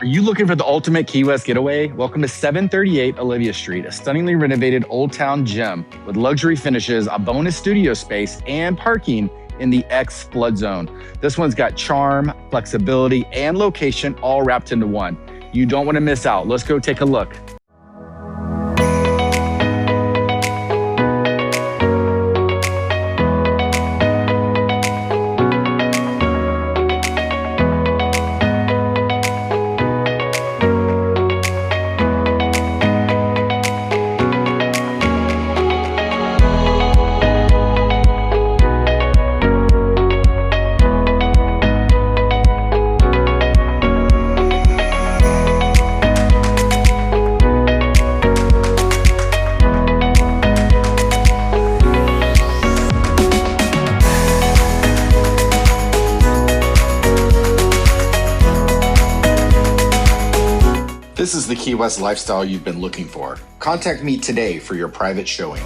Are you looking for the ultimate Key West getaway? Welcome to 738 Olivia Street, a stunningly renovated Old Town gem with luxury finishes, a bonus studio space, and parking in the X flood zone. This one's got charm, flexibility, and location all wrapped into one. You don't want to miss out. Let's go take a look. This is the Key West lifestyle you've been looking for. Contact me today for your private showing.